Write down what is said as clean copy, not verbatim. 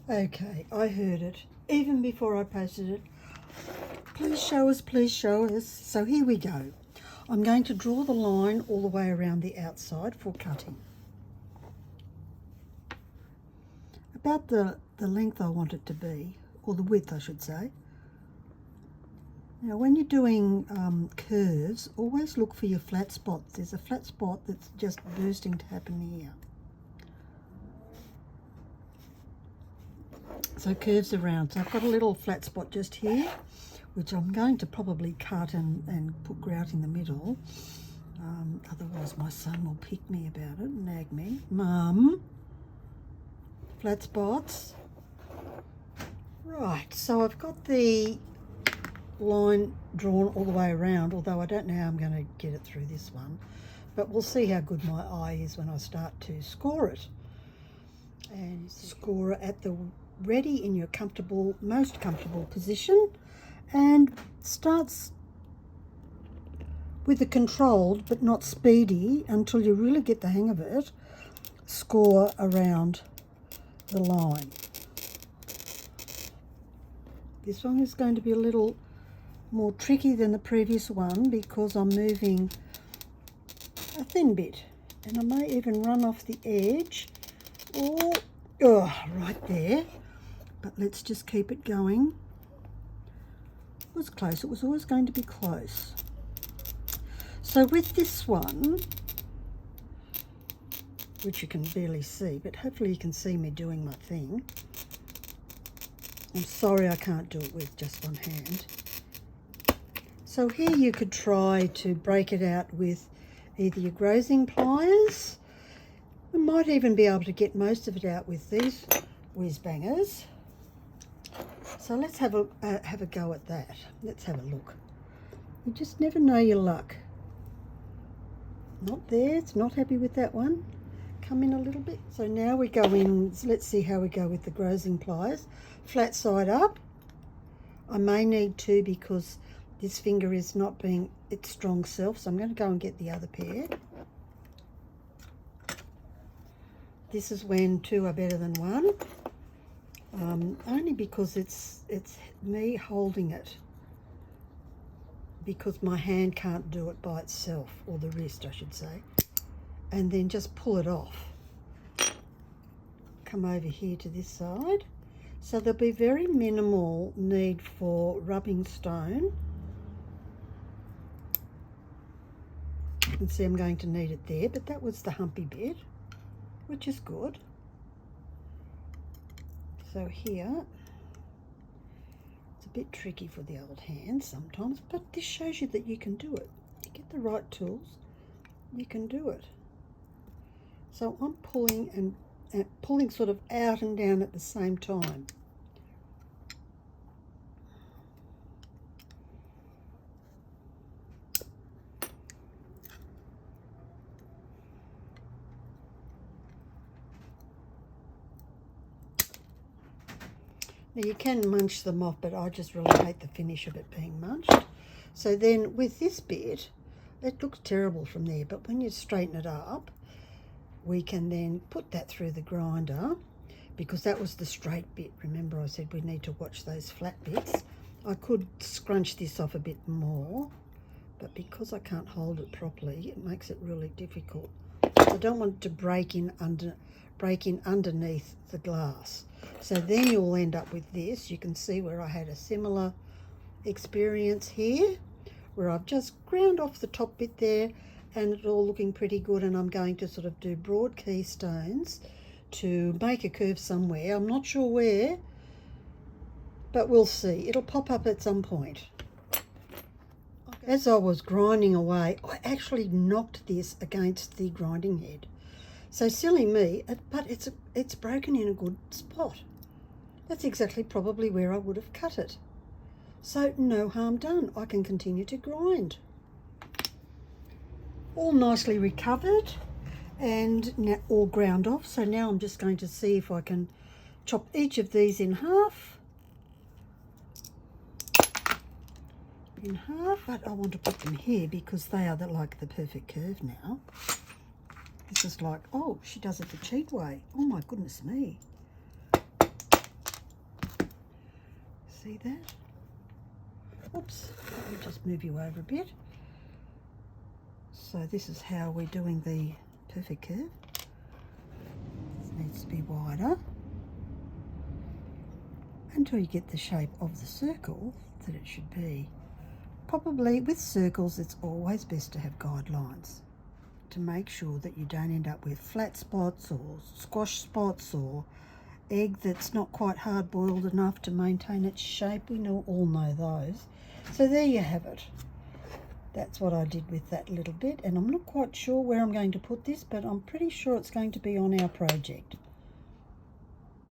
Okay, I heard it even before I posted it. Please show us, please show us. So here we go. I'm going to draw the line all the way around the outside for cutting. About the length I want it to be, or the width I should say. Now when you're doing curves, always look for your flat spots. There's a flat spot that's just bursting to happen here. So curves around. So I've got a little flat spot just here, which I'm going to probably cut and put grout in the middle. Otherwise my son will pick me about it and nag me. Mum, flat spots. Right, so I've got the line drawn all the way around, although I don't know how I'm going to get it through this one. But we'll see how good my eye is when I start to score it. And score it at the ready in your comfortable, most comfortable position, and starts with a controlled but not speedy until you really get the hang of it. Score around the line. This one is going to be a little more tricky than the previous one because I'm moving a thin bit, and I may even run off the edge. Oh, right there. But let's just keep it going. It was close. It was always going to be close. So with this one, which you can barely see, but hopefully you can see me doing my thing. I'm sorry I can't do it with just one hand. So here you could try to break it out with either your grozing pliers. We might even be able to get most of it out with these whiz bangers. So let's have a go at that. Let's have a look. You just never know your luck. Not there, it's not happy with that one. Come in a little bit. So now we go in, let's see how we go with the grozing pliers. Flat side up. I may need two because this finger is not being its strong self, so I'm going to go and get the other pair. This is when two are better than one. Only because it's me holding it, because my hand can't do it by itself, or the wrist I should say, and then just pull it off. Come over here to this side. So there'll be very minimal need for rubbing stone. You can see I'm going to need it there, but that was the humpy bit, which is good. So here, it's a bit tricky for the old hands sometimes, but this shows you that you can do it. You get the right tools, you can do it. So I'm pulling and pulling sort of out and down at the same time. Now you can munch them off, but I just really hate the finish of it being munched. So then with this bit, it looks terrible from there, but when you straighten it up, we can then put that through the grinder, because that was the straight bit. Remember I said we need to watch those flat bits. I could scrunch this off a bit more, but because I can't hold it properly, it makes it really difficult. I don't want it to break in underneath the glass. So then you'll end up with this. You can see where I had a similar experience here, where I've just ground off the top bit there, and it's all looking pretty good, and I'm going to sort of do broad keystones to make a curve somewhere. I'm not sure where, but we'll see. It'll pop up at some point. As I was grinding away, I actually knocked this against the grinding head. So silly me, but it's broken in a good spot. That's exactly probably where I would have cut it. So no harm done. I can continue to grind. All nicely recovered and now all ground off. So now I'm just going to see if I can chop each of these in half. But I want to put them here because they are like the perfect curve now. This is like, oh, she does it the cheat way. Oh my goodness me. See that? Oops, let me just move you over a bit. So this is how we're doing the perfect curve. This needs to be wider until you get the shape of the circle that it should be. Probably with circles, it's always best to have guidelines to make sure that you don't end up with flat spots or squash spots or egg that's not quite hard boiled enough to maintain its shape. We all know those. So there you have it. That's what I did with that little bit, and I'm not quite sure where I'm going to put this, but I'm pretty sure it's going to be on our project.